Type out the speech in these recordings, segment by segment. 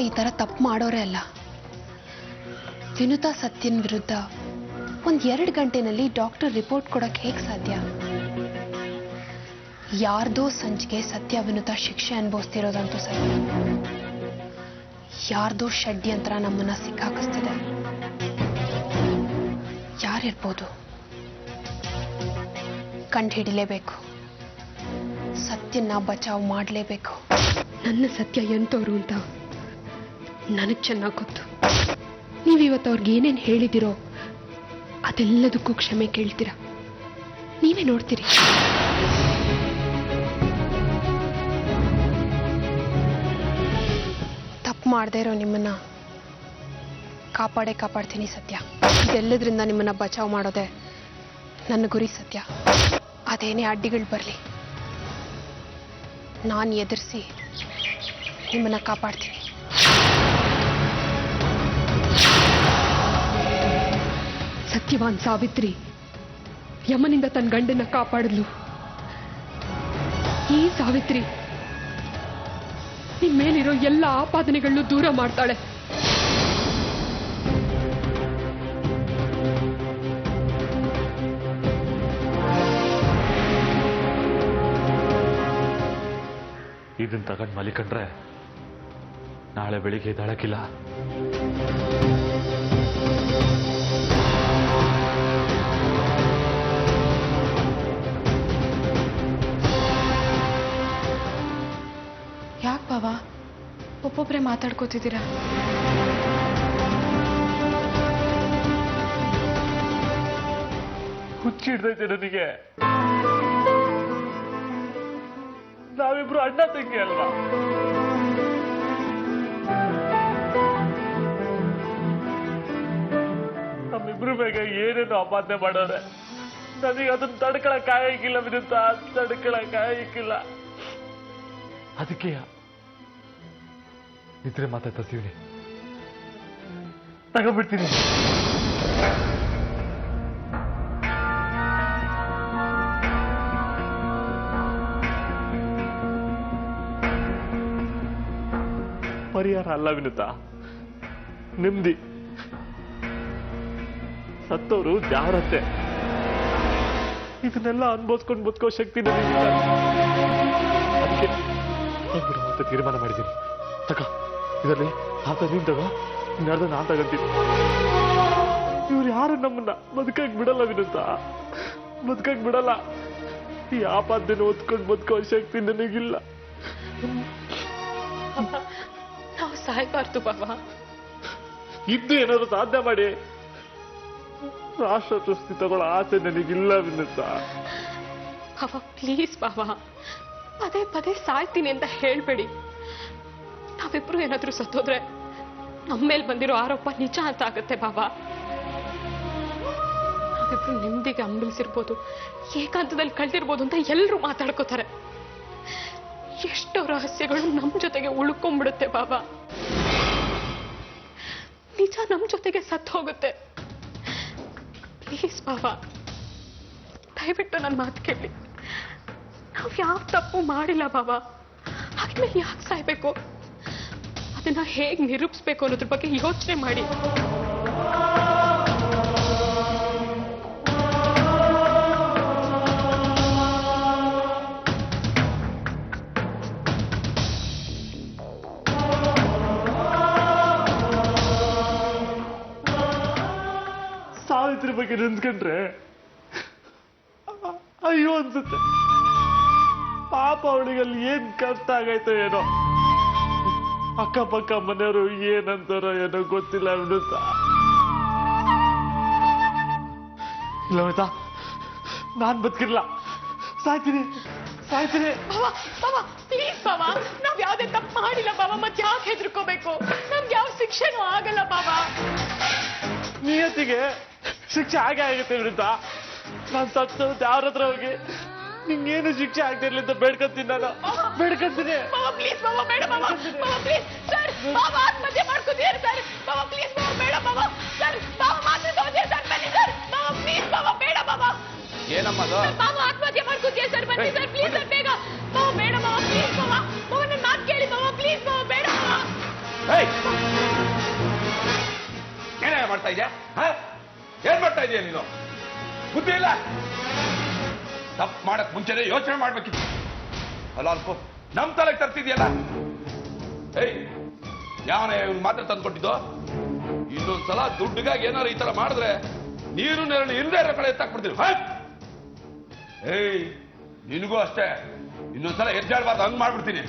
ಈ ತರ ತಪ್ಪು ಮಾಡೋರೇ ಅಲ್ಲ. ವಿನುತಾ ಸತ್ಯನ್ ವಿರುದ್ಧ 1-2 ಗಂಟೆನಲ್ಲಿ ಡಾಕ್ಟರ್ ರಿಪೋರ್ಟ್ ಕೊಡಕ್ಕೆ ಹೇಗೆ ಸಾಧ್ಯ? ಯಾರ್ದೋ ಸಂಚಿಗೆ ಸತ್ಯ ವಿನುತಾ ಶಿಕ್ಷೆ ಅನುಭವಿಸ್ತಿರೋದಂತೂ ಸರಿ. ಯಾರ್ದೋ ಷಡ್ಯಂತ್ರ ನಮ್ಮನ್ನ ಸಿಕ್ಕಾಕಿಸ್ತಿದೆ. ಯಾರಿರ್ಬೋದು? ಕಂಡು ಹಿಡಿಲೇಬೇಕು. ಸತ್ಯನ ಬಚಾವ್ ಮಾಡಲೇಬೇಕು. ನನ್ನ ಸತ್ಯ ಎಂತವ್ರು ಅಂತ ನನಗೆ ಚೆನ್ನಾಗಿ ಗೊತ್ತು. ನೀವಿವತ್ತು ಅವ್ರಿಗೆ ಏನೇನು ಹೇಳಿದಿರೋ ಅದೆಲ್ಲದಕ್ಕೂ ಕ್ಷಮೆ ಕೇಳ್ತೀರಾ. ನೀವೇ ನೋಡ್ತೀರಿ. ತಪ್ಪು ಮಾಡದೇ ಇರೋ ನಿಮ್ಮನ್ನ ಕಾಪಾಡ್ತೀನಿ ಸತ್ಯ. ಇದೆಲ್ಲದ್ರಿಂದ ನಿಮ್ಮನ್ನ ಬಚಾವ್ ಮಾಡೋದೆ ನನ್ನ ಗುರಿ ಸತ್ಯ. ಅದೇನೇ ಅಡ್ಡಿಗಳು ಬರಲಿ ನಾನು ಎದುರಿಸಿ ನಿಮ್ಮನ್ನ ಕಾಪಾಡ್ತೀನಿ. ಸತ್ಯವಾನ್ ಸಾವಿತ್ರಿ ಯಮನಿಂದ ತನ್ನ ಗಂಡನ್ನ ಕಾಪಾಡಲು ಈ ಸಾವಿತ್ರಿ ನಿಮ್ ಮೇಲಿರೋ ಎಲ್ಲ ಆಪಾದನೆಗಳನ್ನು ದೂರ ಮಾಡ್ತಾಳೆ. ಇದನ್ನ ತಗೊಂಡು ಮಲಿಕೊಂಡ್ರೆ ನಾಳೆ ಬೆಳಿಗ್ಗೆ ಎದ್ದೇಳಕ್ಕಿಲ್ಲ. ಯಾಕೆ ಬಾವಾ ಒಬ್ಬೊಬ್ಬರೇ ಮಾತಾಡ್ಕೋತಿದ್ದೀರಾ? ಹುಚ್ಚಿಡ್ದೈತೆ ನನಗೆ. ನಾವಿಬ್ರು ಅಣ್ಣ ತಂಗಿ ಅಲ್ವಾ? ನಮ್ಮಿಬ್ರು ಬೇಗ ಏನೇನು ಅಪಾದನೆ ಮಾಡೋರೆ. ನನಗೆ ಅದನ್ನ ತಡ್ಕೊಳಕ್ಕಾಗಿಲ್ಲ ವಿರುದ್ಧ, ತಡ್ಕೊಳಕ್ಕಾಗಿಲ್ಲ. ಅದಕ್ಕೆ ಇದ್ರೆ ಮಾತಾಡ್ತೀವಿ. ತಗೊಂಡ್ಬಿಡ್ತೀನಿ. ಪರಿಹಾರ ಅಲ್ಲ ವಿನುತಾ, ನೆಮ್ಮದಿ. ಸತ್ತವರು ಜಾರತ್ತೆ. ಇದನ್ನೆಲ್ಲ ಅನ್ಭವಿಸ್ಕೊಂಡು ಬದುಕೋ ಶಕ್ತಿ ನನಗಿಲ್ಲ. ಅದಕ್ಕೆ ಮತ್ತೆ ತೀರ್ಮಾನ ಮಾಡಿದ್ದೀನಿ. ತಗ ಇದರಲ್ಲಿ ಆತ ನೀನ್ ತಗೋ, ಇನ್ನರ್ಧ ನಾನ್ ತಗೊಂತೀನಿ. ಇವ್ರು ಯಾರು ನಮ್ಮನ್ನ ಬದುಕಕ್ ಬಿಡಲ್ಲ ವಿನುತಾ, ಬದುಕಕ್ ಬಿಡಲ್ಲ. ಈ ಆಪಾದನೆ ಓದ್ಕೊಂಡು ಬದುಕೋ ಶಕ್ತಿ ನನಗಿಲ್ಲ. ನಾವು ಸಾಯ್ಬಾರ್ದು ಬಾಬಾ. ಇದ್ದು ಏನಾದ್ರು ಸಾಧ್ಯ ಮಾಡಿ. ರಾಷ್ಟ್ರ ಪ್ರಶಸ್ತಿ ತಗೊಳ್ಳೋ ಆಸೆ ನನಗಿಲ್ಲ ವಿನುತಾ. ಬಾಬಾ ಪ್ಲೀಸ್ ಬಾಬಾ, ಪದೇ ಪದೇ ಸಾಯ್ತೀನಿ ಅಂತ ಹೇಳ್ಬೇಡಿ. ನಾವಿಬ್ರು ಏನಾದ್ರೂ ಸತ್ತೋದ್ರೆ ನಮ್ಮ ಮೇಲೆ ಬಂದಿರೋ ಆರೋಪ ನಿಜ ಅಂತ ಆಗತ್ತೆ ಬಾಬಾ. ನಾವಿಬ್ರು ನೆಮ್ಮದಿಗೆ ಅಂಬಲಿಸಿರ್ಬೋದು, ಏಕಾಂತದಲ್ಲಿ ಕಳ್ದಿರ್ಬೋದು ಅಂತ ಎಲ್ಲರೂ ಮಾತಾಡ್ಕೋತಾರೆ. ಎಷ್ಟೋ ರಹಸ್ಯಗಳು ನಮ್ಮ ಜೊತೆಗೆ ಉಳ್ಕೊಂಡ್ಬಿಡುತ್ತೆ ಬಾಬಾ. ನಿಜ ನಮ್ಮ ಜೊತೆಗೆ ಸತ್ತು ಹೋಗುತ್ತೆ. ಪ್ಲೀಸ್ ಬಾಬಾ, ದಯವಿಟ್ಟು ನನ್ನ ಮಾತು ಕೇಳಿ. ನಾವು ಯಾವ ತಪ್ಪು ಮಾಡಿಲ್ಲ ಬಾಬಾ. ಹಾಗೆಮೇಲೆ ಯಾಕೆ ಸಾಯ್ಬೇಕು? ಅದನ್ನ ಹೇಗೆ ನಿರೂಪಿಸ್ಬೇಕು ಅನ್ನೋದ್ರ ಬಗ್ಗೆ ಯೋಚನೆ ಮಾಡಿ. ಸಾವಿತ್ರಿ ಬಗ್ಗೆ ನೆನ್ಸ್ಕೊಂಡ್ರೆ ಅಯ್ಯೋ ಅನ್ಸುತ್ತೆ. ಪಾಪ ಅವಳಿಗೆ ಅಲ್ಲಿ ಏನ್ ಕಷ್ಟ ಆಗೈತೋ ಏನೋ. ಅಕ್ಕಪಕ್ಕ ಮನೆಯವರು ಏನಂತಾರೋ ಏನೋ ಗೊತ್ತಿಲ್ಲ ವಿನುತಾ. ಇಲ್ಲ ವಿನುತಾ, ನಾನ್ ಬದುಕಿಲ್ಲ, ಸಾಯ್ತೀನಿ. ಬಾಬಾ ಬಾಬಾ ಪ್ಲೀಸ್ ಬಾಬಾ, ನಾವ್ ಯಾವ್ದೇ ತಪ್ಪು ಮಾಡಿಲ್ಲ ಬಾಬಾ. ಮತ್ತೆ ಯಾಕೆ ಹೆದರ್ಕೋಬೇಕು? ನಮ್ಗೆ ಯಾವ ಶಿಕ್ಷೆನೂ ಆಗಲ್ಲ ಬಾಬಾ. ನಿಯತ್ತಿಗೆ ಶಿಕ್ಷೆ ಆಗೇ ಆಗುತ್ತೆ ವಿನುತಾ. ನಾನ್ ಸತ್ತು ಯಾರ ಹತ್ರ ಹೋಗಿ ನಿಂಗೇನು ಶಿಕ್ಷೆ ಆಗ್ತಿರ್ಲಿ ಅಂತ ಬೇಡ್ಕೊಂತೀನಿ. ನಾನು ಬೇಡ್ಕೊಂತೀನಿ. ಬಾಬಾ ಪ್ಲೀಸ್ ಬಾಬಾ, ಬೇಡ ಬಾಬಾ. ಬಾಬಾ ಪ್ಲೀಸ್ ಸರ್, ಬಾಬಾ ಆತ್ಮಹತ್ಯೆ ಮಾಡ್ಕೋತೀರಿ ಸರ್. ಬಾಬಾ ಪ್ಲೀಸ್ ಬಾಬಾ, ಬೇಡ ಬಾಬಾ. ಸರ್ ಬಾಬಾ ಮಾತ್ರ ತಗೋತೀರಿ ಸರ್, ಬನ್ನಿ ಸರ್. ಬಾಬಾ ಪ್ಲೀಸ್ ಬಾಬಾ, ಬೇಡ ಬಾಬಾ. ಏನಮ್ಮ ಬಾಬಾ ಆತ್ಮಹತ್ಯೆ ಮಾಡ್ಕೋತೀಯ ಸರ್, ಬನ್ನಿ ಸರ್ ಪ್ಲೀಸ್ ಸರ್, ಬೇಗ. ಬಾಬಾ ಬೇಡ ಬಾಬಾ, ಪ್ಲೀಸ್ ಬಾಬಾ. ಬಾಬಾ ನನ್ನ ಮಾತು ಕೇಳಿ ಬಾಬಾ, ಪ್ಲೀಸ್ ಬಾಬಾ, ಬೇಡ ಬಾಬಾ. ಮಾಡ್ತಾ ಇದೆಯಾ? ಏನ್ ಮಾಡ್ತಾ ಇದೀಯ ನೀನು? ಬುದ್ಧಿ ಇಲ್ಲ. ತಪ್ಪು ಮಾಡಕ್ ಮುಂಚೆನೆ ಯೋಚನೆ ಮಾಡ್ಬೇಕಿತ್ತು. ಅಲ್ಲ ಅನ್ಕೋ ನಮ್ ತಲೆಗೆ ತರ್ತಿದ್ಯಲ್ಲ. ಏಯ್ ಯಾವನೇ ಇವ್ನು ಮಾತ್ರ ತಂದ್ಕೊಟ್ಟಿದ್ದು? ಇನ್ನೊಂದ್ಸಲ ದುಡ್ಡಿಗಾಗಿ ಏನಾರು ಈ ತರ ಮಾಡಿದ್ರೆ ನೀರು ನೆರಳು ಇಲ್ಲದೆ ಇರೋ ಕಡೆ ಎತ್ತಾಕ್ಬಿಡ್ತೀವಿ. ಏಯ್ ನಿನಗೂ ಅಷ್ಟೇ, ಇನ್ನೊಂದ್ಸಲ ಎದ್ದಾಡ್ಬಾರ್ದು, ಹಂಗ್ ಮಾಡ್ಬಿಡ್ತೀನಿ.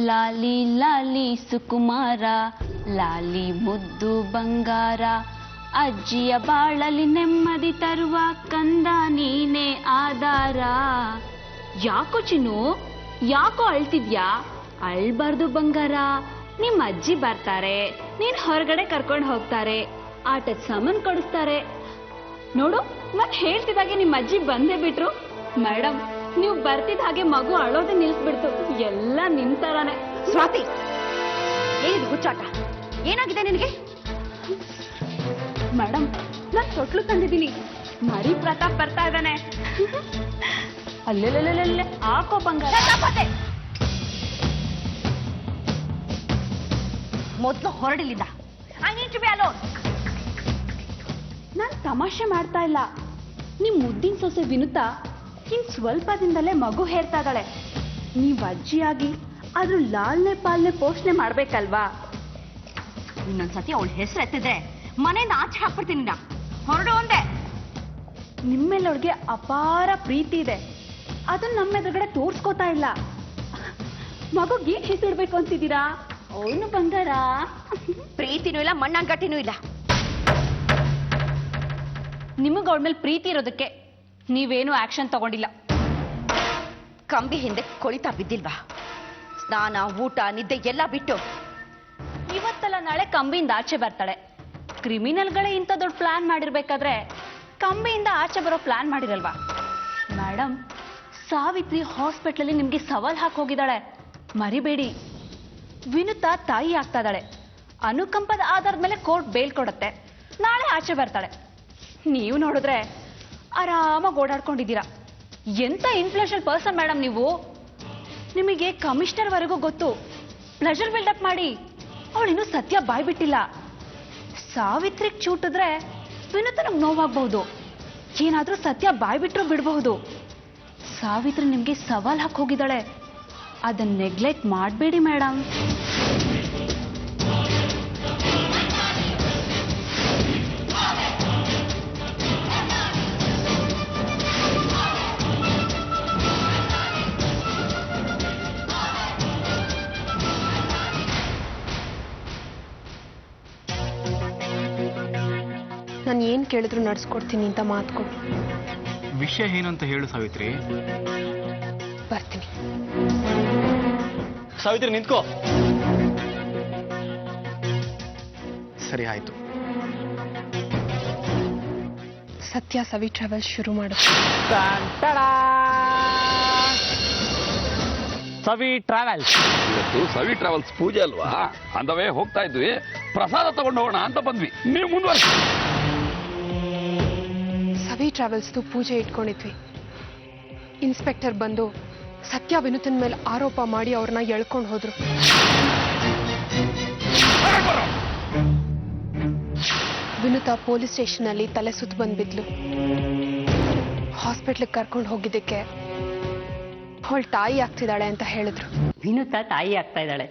ಲಾಲಿ ಲಾಲಿ ಸುಕುಮಾರ, ಲಾಲಿ ಮುದ್ದು ಬಂಗಾರ, ಅಜ್ಜಿಯ ಬಾಳಲಿ ನೆಮ್ಮದಿ ತರುವ ಕಂದ ನೀನೇ ಆಧಾರ. ಯಾಕೋ ಚಿನ್ನು, ಯಾಕೋ ಅಳ್ತಿದ್ಯಾ? ಅಳ್ಬಾರ್ದು ಬಂಗಾರ, ನಿಮ್ಮ ಅಜ್ಜಿ ಬರ್ತಾರೆ, ನೀನ್ ಹೊರಗಡೆ ಕರ್ಕೊಂಡು ಹೋಗ್ತಾರೆ, ಆಟದ ಸಾಮಾನು ಕೊಡಿಸ್ತಾರೆ. ನೋಡು, ನಾನು ಹೇಳ್ತಿದ್ದಾಗೆ ನಿಮ್ಮ ಅಜ್ಜಿ ಬಂದೇ ಬಿಟ್ರು. ಮೇಡಮ್, ನೀವು ಬರ್ತಿದ್ದ ಹಾಗೆ ಮಗು ಅಳೋದೇ ನಿಲ್ಸ್ಬಿಡ್ತು. ಎಲ್ಲ ನಿಮ್ ತರಾನೇ. ಸ್ವಾತಿ, ಏನಿದು ಹುಚ್ಚಾಟ? ಏನಾಗಿದೆ ನಿನಗೆ? ಮೇಡಮ್, ನಾನ್ ತೊಟ್ಲು ತಂದಿದ್ದೀನಿ. ಮರಿ ಪ್ರತಾಪ್ ಬರ್ತಾ ಇದ್ದಾನೆ. ಅಲ್ಲೆಲ್ಲೆಲ್ಲೆಲ್ಲೆ ಹಾಕೋ ಬಂಗಾರ. ಮೊದ್ಲು ಹೊರಡಿಲಿಲ್ಲ. I need to be alone. ನಾನ್ ತಮಾಷೆ ಮಾಡ್ತಾ ಇಲ್ಲ. ನಿಮ್ ಮುದ್ದಿನ ಸೊಸೆ ವಿನುತಾ ಇನ್ ಸ್ವಲ್ಪ ದಿನದಲ್ಲೇ ಮಗು ಹೇರ್ತಾ ಇದ್ದಾಳೆ. ನೀವ್ ಅಜ್ಜಿಯಾಗಿ ಆದ್ರೂ ಲಾಲ್ನೆ ಪಾಲ್ನೆ ಪೋಷಣೆ ಮಾಡ್ಬೇಕಲ್ವಾ? ಇನ್ನೊಂದ್ಸತಿ ಅವಳ ಹೆಸರು ಎತ್ತಿದ್ರೆ ಮನೆಯಿಂದ ಆಚೆ ಹಾಕ್ಬಿಡ್ತೀನಿ. ಹೊರಡು ಒಂದೇ. ನಿಮ್ಮೇಲೆ ಅವಳಿಗೆ ಅಪಾರ ಪ್ರೀತಿ ಇದೆ, ಅದನ್ನ ನಮ್ಮ ಎದುರುಗಡೆ ತೋರ್ಸ್ಕೋತಾ ಇಲ್ಲ. ಮಗುಗೆ ಏನ್ ಹೆಸರಿಡ್ಬೇಕು ಅಂತಿದ್ದೀರಾ? ಅವನು ಬಂಗಾರ. ಪ್ರೀತಿನೂ ಇಲ್ಲ, ಮಣ್ಣಂಗಟ್ಟಿನೂ ಇಲ್ಲ. ನಿಮಗ್ ಅವಳ ಮೇಲೆ ಪ್ರೀತಿ ಇರೋದಕ್ಕೆ ನೀವೇನು ಆಕ್ಷನ್ ತಗೊಂಡಿಲ್ಲ. ಕಂಬಿ ಹಿಂದೆ ಕೊಳಿತಾ ಬಿದ್ದಿಲ್ವಾ? ಸ್ನಾನ, ಊಟ, ನಿದ್ದೆ ಎಲ್ಲ ಬಿಟ್ಟು ಇವತ್ತಲ್ಲ ನಾಳೆ ಕಂಬಿಯಿಂದ ಆಚೆ ಬರ್ತಾಳೆ. ಕ್ರಿಮಿನಲ್ಗಳೇ ಇಂಥ ದೊಡ್ಡ ಪ್ಲಾನ್ ಮಾಡಿರ್ಬೇಕಾದ್ರೆ ಕಂಬಿಯಿಂದ ಆಚೆ ಬರೋ ಪ್ಲಾನ್ ಮಾಡಿರಲ್ವಾ? ಮೇಡಮ್, ಸಾವಿತ್ರಿ ಹಾಸ್ಪಿಟ್ಲಲ್ಲಿ ನಿಮ್ಗೆ ಸವಾಲ್ ಹಾಕೋಗಿದ್ದಾಳೆ, ಮರಿಬೇಡಿ. ವಿನುತಾ ತಾಯಿ ಆಗ್ತಾ ಇದ್ದಾಳೆ. ಅನುಕಂಪದ ಆಧಾರದ ಮೇಲೆ ಕೋರ್ಟ್ ಬೇಲ್ ಕೊಡುತ್ತೆ. ನಾಳೆ ಆಚೆ ಬರ್ತಾಳೆ. ನೀವು ನೋಡಿದ್ರೆ ಆರಾಮಾಗಿ ಓಡಾಡ್ಕೊಂಡಿದ್ದೀರಾ. ಎಂತ ಇನ್ಫ್ಲೂಯೆನ್ಷಿಯಲ್ ಪರ್ಸನ್ ಮೇಡಮ್ ನೀವು. ನಿಮಗೆ ಕಮಿಷನರ್ ವರೆಗೂ ಗೊತ್ತು. ಪ್ಲೆಜರ್ ಬಿಲ್ಡಪ್ ಮಾಡಿ. ಅವಳಿನ್ನೂ ಸತ್ಯ ಬಾಯ್ಬಿಟ್ಟಿಲ್ಲ. ಸಾವಿತ್ರಿಗೆ ಚೂಟಿದ್ರೆ ವಿನುತನಿಗೆ ನೋವಾಗಬಹುದು. ಏನಾದ್ರೂ ಸತ್ಯ ಬಾಯ್ಬಿಟ್ರು ಬಿಡಬಹುದು. ಸಾವಿತ್ರಿ ನಿಮ್ಗೆ ಸವಾಲ್ ಹಾಕಿ ಹೋಗಿದ್ದಾಳೆ. ಅದನ್ನ ನೆಗ್ಲೆಕ್ಟ್ ಮಾಡಬೇಡಿ ಮೇಡಮ್. ನಾನು ಏನು ಕೇಳಿದ್ರು ನಡ್ಸ್ಕೊಡ್ತೀನಿ ಅಂತ ಮಾತು ಕೊಡು. ವಿಷಯ ಏನಂತ ಹೇಳು ಸಾವಿತ್ರಿ. ಬರ್ತೀನಿ. ಸಾವಿತ್ರಿ ನಿಂತ್ಕೋ. ಸರಿ ಆಯ್ತು. ಸತ್ಯ ಸವಿ ಟ್ರಾವೆಲ್ಸ್ ಶುರು ಮಾಡು. ಸವಿ ಟ್ರಾವೆಲ್ಸ್. ಇವತ್ತು ಸವಿ ಟ್ರಾವೆಲ್ಸ್ ಪೂಜೆ ಅಲ್ವಾ? ಅಂದವೇ ಹೋಗ್ತಾ ಇದ್ವಿ, ಪ್ರಸಾದ ತಗೊಂಡು ಹೋಗೋಣ ಅಂತ ಬಂದ್ವಿ. ನೀವು ಮುಂದುವರ್ಸಿ. ಸವಿ ಟ್ರಾವೆಲ್ಸ್ದು ಪೂಜೆ ಇಟ್ಕೊಂಡಿದ್ವಿ. ಇನ್ಸ್ಪೆಕ್ಟರ್ ಬಂದು ಸತ್ಯ ವಿನುತನ್ ಮೇಲೆ ಆರೋಪ ಮಾಡಿ ಅವ್ರನ್ನ ಎಳ್ಕೊಂಡು ಹೋದ್ರು. ವಿನುತಾ ಪೊಲೀಸ್ ಸ್ಟೇಷನ್ ತಲೆ ಸುತ್ತ ಬಂದ್ಬಿದ್ಲು. ಹಾಸ್ಪಿಟ್ಲಿಗೆ ಕರ್ಕೊಂಡು ಹೋಗಿದ್ದಕ್ಕೆ ಅವಳು ತಾಯಿ ಆಗ್ತಿದ್ದಾಳೆ ಅಂತ ಹೇಳಿದ್ರು. ವಿನುತಾ ತಾಯಿ ಆಗ್ತಾ ಇದ್ದಾಳೆ.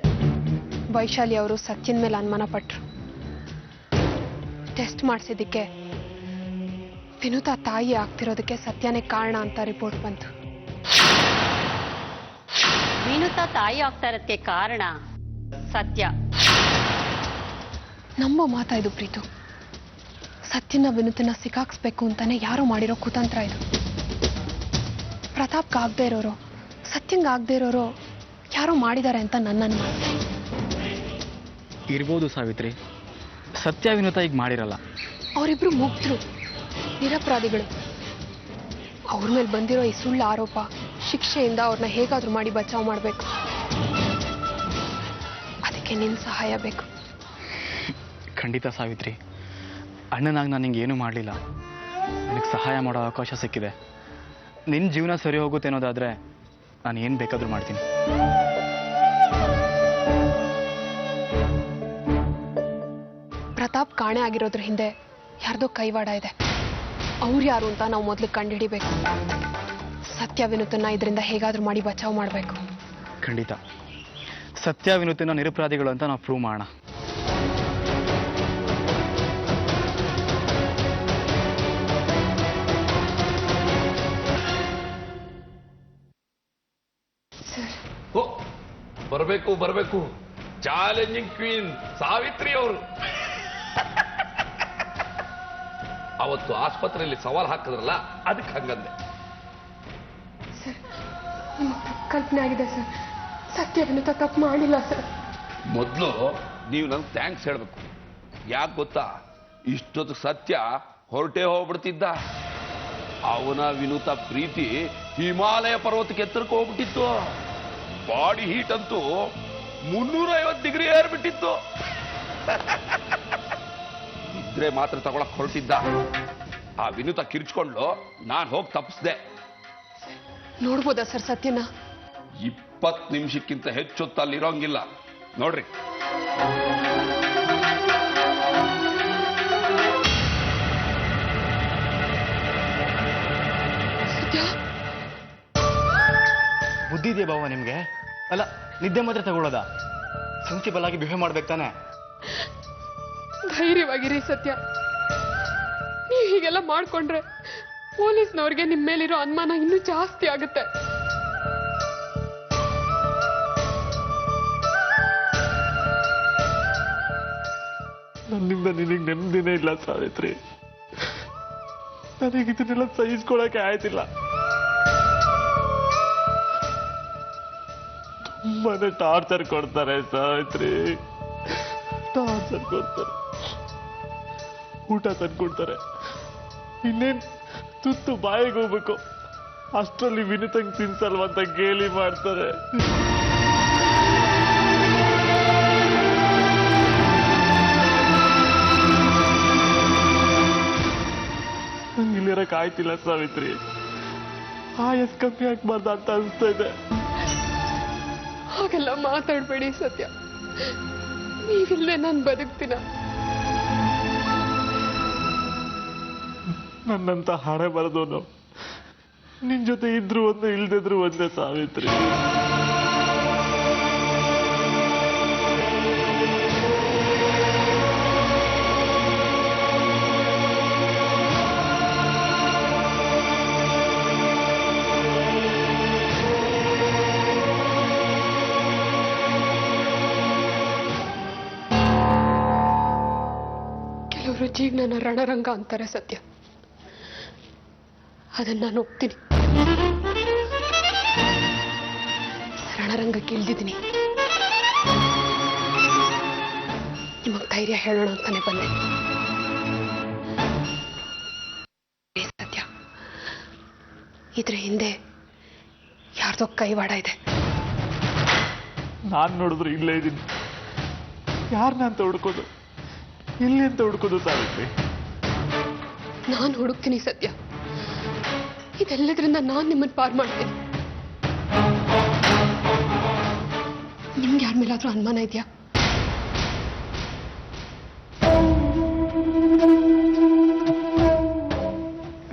ವೈಶಾಲಿ ಅವರು ಸತ್ಯನ ಮೇಲೆ ಅನುಮಾನ ಪಟ್ರು. ಟೆಸ್ಟ್ ಮಾಡಿಸಿದ್ದಕ್ಕೆ ವಿನುತಾ ತಾಯಿ ಆಗ್ತಿರೋದಕ್ಕೆ ಸತ್ಯನೇ ಕಾರಣ ಅಂತ ರಿಪೋರ್ಟ್ ಬಂತು. ವಿನುತಾ ತಾಯಿ ಆಗ್ತಾ ಇರೋದಕ್ಕೆ ಕಾರಣ ಸತ್ಯ. ನಂಬೋ ಮಾತಾ ಇದು ಪ್ರೀತು. ಸತ್ಯನ ವಿನುತನ ಸಿಕ್ಕಾಕ್ಸ್ಬೇಕು ಅಂತಾನೆ ಯಾರೋ ಮಾಡಿರೋ ಕುತಂತ್ರ ಇದು. ಪ್ರತಾಪ್ಗೆ ಆಗದೆ ಇರೋರು, ಸತ್ಯಂಗೆ ಆಗದೆ ಇರೋರು ಯಾರೋ ಮಾಡಿದ್ದಾರೆ ಅಂತ ನನ್ನ ಅನುಮಾನ. ಇರ್ಬೋದು ಸಾವಿತ್ರಿ. ಸತ್ಯ ವಿನುತ ಈಗ ಮಾಡಿರಲ್ಲ. ಅವರಿಬ್ರು ಮುಗ್ಧರು, ನಿರಪರಾಧಿಗಳು. ಅವ್ರ ಮೇಲೆ ಬಂದಿರೋ ಈ ಸುಳ್ಳು ಆರೋಪ ಶಿಕ್ಷೆಯಿಂದ ಅವ್ರನ್ನ ಹೇಗಾದ್ರೂ ಮಾಡಿ ಬಚಾವ್ ಮಾಡಬೇಕು. ಅದಕ್ಕೆ ನಿನ್ನ ಸಹಾಯ ಬೇಕು. ಖಂಡಿತ ಸಾವಿತ್ರಿ, ಅಣ್ಣನಾಗಿ ನಾನು ನಿಂಗೆ ಏನೂ ಮಾಡಲಿಲ್ಲ. ನನಗೆ ಸಹಾಯ ಮಾಡೋ ಅವಕಾಶ ಸಿಕ್ಕಿದೆ. ನಿನ್ನ ಜೀವನ ಸರಿ ಹೋಗುತ್ತೆ ಅನ್ನೋದಾದರೆ ನಾನು ಏನು ಬೇಕಾದರೂ ಮಾಡ್ತೀನಿ. ಪ್ರತಾಪ್ ಕಾಣೆ ಆಗಿರೋದ್ರ ಹಿಂದೆ ಯಾರ್ದೋ ಕೈವಾಡ ಇದೆ. ಅವ್ರು ಯಾರು ಅಂತ ನಾವು ಮೊದಲು ಕಂಡುಹಿಡಿಬೇಕು. ಸತ್ಯ ವಿನುತನ್ನ ಇದರಿಂದ ಹೇಗಾದ್ರೂ ಮಾಡಿ ಬಚಾವ್ ಮಾಡಬೇಕು. ಖಂಡಿತ ಸತ್ಯ ವಿನುತಿನ ನಿರಪರಾಧಿಗಳು ಅಂತ ನಾವು ಪ್ರೂವ್ ಮಾಡೋಣ. ಓ ಬರಬೇಕು ಬರಬೇಕು, ಚಾಲೆಂಜಿಂಗ್ ಕ್ವೀನ್ ಸಾವಿತ್ರಿ ಅವರು. ಅವತ್ತು ಆಸ್ಪತ್ರೆಯಲ್ಲಿ ಸವಾಲ್ ಹಾಕಿದ್ರಲ್ಲ, ಅದಕ್ಕೆ ಹಂಗಂದೆ. ಸರ್, ನಿಮ್ಮ ಕಲ್ಪನೆ ಆಗಿದೆ ಸರ್. ಸತ್ಯ ವಿನುತ ತಪ್ಪು ಮಾಡಿಲ್ಲ ಸರ್. ಮೊದಲು ನೀವು ನಂಗೆ ಥ್ಯಾಂಕ್ಸ್ ಹೇಳ್ಬೇಕು. ಯಾಕೆ ಗೊತ್ತಾ, ಇಷ್ಟೊತ್ತು ಸತ್ಯ ಹೊರಟೇ ಹೋಗ್ಬಿಡ್ತಿದ್ದ. ಅವನ ವಿನುತ ಪ್ರೀತಿ ಹಿಮಾಲಯ ಪರ್ವತಕ್ಕೆ ಎತ್ತರಕ್ಕೆ ಹೋಗ್ಬಿಟ್ಟಿತ್ತು. ಬಾಡಿ ಹೀಟ್ ಅಂತೂ 350 ಡಿಗ್ರಿ ಏರ್ಬಿಟ್ಟಿತ್ತು. ಇದ್ರೆ ಮಾತ್ರ ತಗೊಳಕ್ ಹೊರಟಿದ್ದ. ಆ ವಿನುತ ಕಿರ್ಚ್ಕೊಂಡು ನಾನು ಹೋಗಿ ತಪ್ಪಿಸ್ದೆ. ನೋಡ್ಬೋದಾ ಸರ್ ಸತ್ಯನ? 20 ನಿಮಿಷಕ್ಕಿಂತ ಹೆಚ್ಚೊತ್ತು ಅಲ್ಲಿರೋಂಗಿಲ್ಲ. ನೋಡ್ರಿ, ಬುದ್ಧಿ ಇದೆಯಾ ಬಾವ ನಿಮಗೆ? ಅಲ್ಲ, ನಿದ್ದೆ ಮಾತ್ರ ತಗೊಳ್ಳೋದ? ಸೆನ್ಸಿಬಲ್ ಆಗಿ ಬಿಹೇವ್ ಮಾಡ್ಬೇಕು ತಾನೆ? ಧೈರ್ಯವಾಗಿರಿ ಸತ್ಯ. ನೀವು ಹೀಗೆಲ್ಲ ಮಾಡ್ಕೊಂಡ್ರೆ ಪೊಲೀಸ್ನವ್ರಿಗೆ ನಿಮ್ಮ ಮೇಲಿರೋ ಅನುಮಾನ ಇನ್ನೂ ಜಾಸ್ತಿ ಆಗುತ್ತೆ. ನನ್ನಿಂದ ನಿನಗೆ ನೆಮ್ಮದಿನೇ ಇಲ್ಲ ಸಾವಿತ್ರಿ. ನನಗೆ ಇದನ್ನೆಲ್ಲ ಸಹಿಸ್ಕೊಳಕ್ಕೆ ಆಯ್ತಿಲ್ಲ. ತುಂಬಾನೇ ಟಾರ್ಚರ್ ಕೊಡ್ತಾರೆ ಸಾವಿತ್ರಿ, ಟಾರ್ಚರ್ ಕೊಡ್ತಾರೆ. ಊಟ ತಂದ್ಕೊಡ್ತಾರೆ, ಇನ್ನೇನ್ ತುತ್ತು ಬಾಯಿಗೆ ಹೋಗ್ಬೇಕು, ಅಷ್ಟರಲ್ಲಿ ವಿನುತಂಗ್ ತಿನ್ಸಲ್ವಂತ ಗೇಲಿ ಮಾಡ್ತಾರೆ. ನಂಗೆ ಇಲ್ಲಿರಕ್ಕೆ ಆಯ್ತಿಲ್ಲ ಸಾವಿತ್ರಿ. ಆಯಸ್ ಕಮ್ಮಿ ಆಗ್ಬಾರ್ದ ಅಂತ ಅನಿಸ್ತಾ ಇದೆ. ಹಾಗೆಲ್ಲ ಮಾತಾಡ್ಬೇಡಿ ಸತ್ಯ. ನೀವಿಲ್ಲದೆ ನಾನು ಬದುಕ್ತೀನ? ನನ್ನಂತ ಹಣೆ ಬರದವನು ನಿನ್ ಜೊತೆ ಇದ್ರು ಒಂದು ಇಲ್ದಿದ್ರು ಒಂದೇ ಸಾವಿತ್ರಿ. ಕೆಲವರು ಜೀವನನ ರಣರಂಗ ಅಂತಾರೆ ಸತ್ಯ. ಅದನ್ನ ನಾನು ಒಪ್ತೀನಿ. ರಣರಂಗಕ್ಕೆ ಇಳ್ದಿದ್ದೀನಿ. ನಿಮಗ್ ಧೈರ್ಯ ಹೇಳೋಣ ಅಂತಾನೆ ಬಂದೆ. ಸತ್ಯ, ಇದ್ರ ಹಿಂದೆ ಯಾರ್ದೋ ಕೈವಾಡ ಇದೆ. ನಾನ್ ನೋಡಿದ್ರು ಇಲ್ಲೇ ಇದ್ದೀನಿ. ಯಾರನ್ನ ಅಂತ ಹುಡ್ಕೋದು, ಇಲ್ಲಿ ಅಂತ ಹುಡ್ಕೋದು ಸಾವಿತ್ರಿ? ನಾನು ಹುಡುಕ್ತೀನಿ ಸತ್ಯ. ಇದೆಲ್ಲದ್ರಿಂದ ನಾನು ನಿಮ್ಮನ್ನು ಪಾರ್ ಮಾಡ್ತೀನಿ. ನಿಮ್ಗೆ ಯಾರ ಮೇಲಾದ್ರೂ ಅನುಮಾನ ಇದೆಯಾ?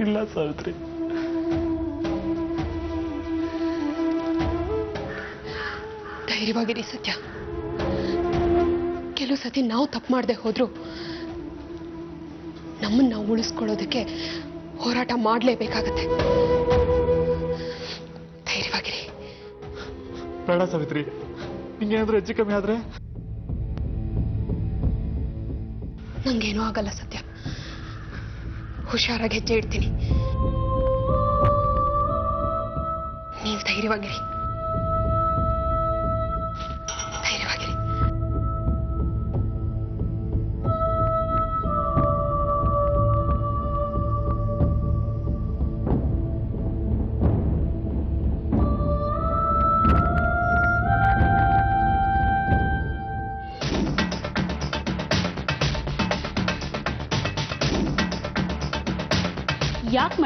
ಇಲ್ಲ ಸಾವಿತ್ರಿ. ಧೈರ್ಯವಾಗಿರಿ ಸತ್ಯ. ಕೆಲವು ಸತಿ ನಾವು ತಪ್ಪು ಮಾಡದೆ ಹೋದ್ರು ನಮ್ಮನ್ನ ನಾವು ಉಳಿಸ್ಕೊಳ್ಳೋದಕ್ಕೆ ಹೋರಾಟ ಮಾಡಲೇಬೇಕಾಗತ್ತೆ. ಧೈರ್ಯವಾಗಿರಿ. ಬೇಡ ಸಾವಿತ್ರಿ, ನಿಂಗೇನಾದ್ರೂ ಹೆಚ್ಚು ಕಮ್ಮಿ ಆದ್ರೆ? ನಂಗೇನೂ ಆಗಲ್ಲ ಸತ್ಯ. ಹುಷಾರಾಗಿ ಹೆಜ್ಜೆ ಇಡ್ತೀನಿ. ನೀವು ಧೈರ್ಯವಾಗಿರಿ. ಧೈರ್ಯವಾಗಿರಿ.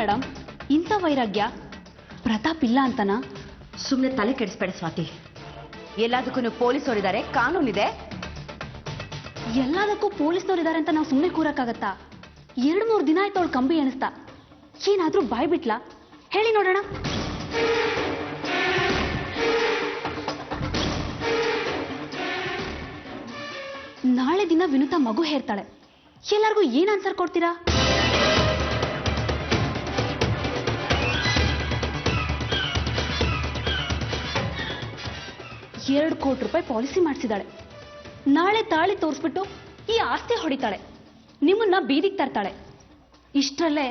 ಮೇಡಮ್ ಇಂಥ ವೈರಾಗ್ಯ? ಪ್ರತಾಪ್ ಇಲ್ಲ ಅಂತನಾ? ಸುಮ್ಮನೆ ತಲೆ ಕೆಡಿಸ್ಬೇಡ ಸ್ವಾತಿ. ಎಲ್ಲದಕ್ಕೂ ಪೊಲೀಸರಿದ್ದಾರೆ, ಕಾನೂನಿದೆ. ಎಲ್ಲದಕ್ಕೂ ಪೊಲೀಸ್ನವರಿದ್ದಾರೆ ಅಂತ ನಾವು ಸುಮ್ಮನೆ ಕೂರಕ್ಕಾಗತ್ತಾ? 2-3 ದಿನ ಆಯ್ತು ಅವಳು ಕಂಬಿ ಎಣಿಸ್ತಾ. ಏನಾದ್ರೂ ಬಾಯ್ ಬಿಟ್ಲಾ? ಹೇಳಿ ನೋಡೋಣ. ನಾಳೆ ದಿನ ವಿನುತಾ ಮಗು ಹೇರ್ತಾಳೆ. ಎಲ್ಲರಿಗೂ ಏನ್ ಆನ್ಸರ್ ಕೊಡ್ತೀರಾ? ₹2 ಕೋಟಿ ಪಾಲಿಸಿ ಮಾಡಿಸಿದಾಳೆ. ನಾಳೆ ತಾಳಿ ತೋರಿಸ್ಬಿಟ್ಟು ಈ ಆಸ್ತಿ ಹೊಡಿತಾಳೆ, ನಿಮ್ಮನ್ನ ಬೀದಿಗೆ ತರ್ತಾಳೆ. ಇಷ್ಟರಲ್ಲೇ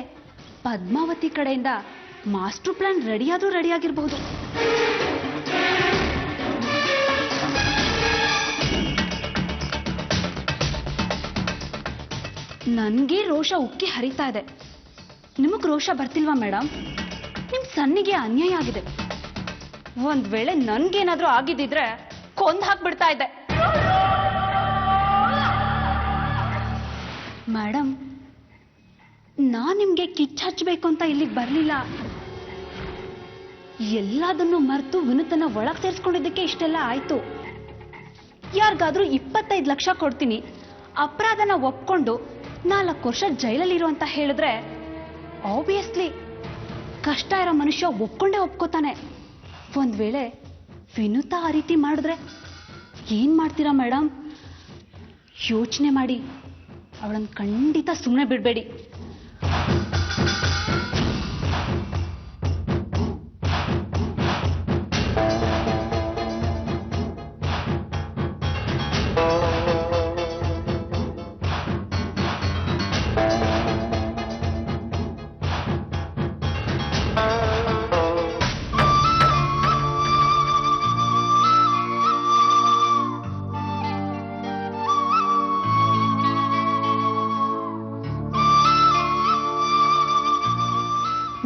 ಪದ್ಮಾವತಿ ಕಡೆಯಿಂದ ಮಾಸ್ಟರ್ ಪ್ಲಾನ್ ರೆಡಿಯಾದ್ರೂ ರೆಡಿಯಾಗಿರ್ಬಹುದು. ನನ್ಗೆ ರೋಷ ಉಕ್ಕಿ ಹರಿತಾ ಇದೆ. ನಿಮಗ್ ರೋಷ ಬರ್ತಿಲ್ವಾ ಮೇಡಮ್? ನಿಮ್ ಸನ್ನಿಗೆ ಅನ್ಯಾಯ ಆಗಿದೆ. ಒಂದ್ ವೇಳೆ ನನ್ಗೇನಾದ್ರೂ ಆಗಿದ್ದಿದ್ರೆ ಕೊಂದ್ ಹಾಕ್ಬಿಡ್ತಾ ಇದ್ದೆ. ಮೇಡಮ್, ನಾನ್ ನಿಮ್ಗೆ ಕಿಚ್ಚು ಅಂತ ಇಲ್ಲಿಗೆ ಬರ್ಲಿಲ್ಲ. ಎಲ್ಲದನ್ನು ಮರೆತು ವಿನುತನ ಒಳಗ್ ಸೇರಿಸ್ಕೊಂಡಿದ್ದಕ್ಕೆ ಇಷ್ಟೆಲ್ಲ ಆಯ್ತು. ಯಾರಿಗಾದ್ರೂ 25 ಲಕ್ಷ ಕೊಡ್ತೀನಿ, ಅಪರಾಧನ ಒಪ್ಕೊಂಡು 4 ವರ್ಷ ಜೈಲಲ್ಲಿರು ಅಂತ ಹೇಳಿದ್ರೆ ಆಬ್ವಿಯಸ್ಲಿ ಕಷ್ಟ ಇರೋ ಮನುಷ್ಯ ಒಪ್ಕೊಂಡೇ ಒಪ್ಕೋತಾನೆ. ಒಂದ್ ವೇಳೆ ವಿನುತಾ ಆ ರೀತಿ ಮಾಡಿದ್ರೆ ಏನ್ ಮಾಡ್ತೀರಾ ಮೇಡಮ್? ಯೋಚನೆ ಮಾಡಿ, ಅವಳನ್ನು ಖಂಡಿತ ಸುಮ್ಮನೆ ಬಿಡಬೇಡಿ.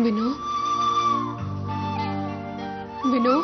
ವಿನು, ವಿನು,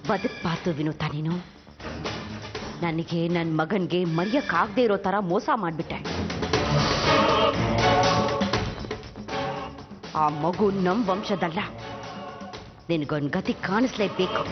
ಬದುಕ್ಬಾರ್ದು ವಿನುತಾ ನೀನು. ನನಗೆ ನನ್ನ ಮಗನ್ಗೆ ಮರೆಯಕ್ಕಾಗದೇ ಇರೋ ತರ ಮೋಸ ಮಾಡ್ಬಿಟ್ಟೆ. ಆ ಮಗು ನಮ್ ವಂಶದಲ್ಲ. ನಿನಗೊಂದು ಗತಿ ಕಾಣಿಸ್ಲೇಬೇಕು.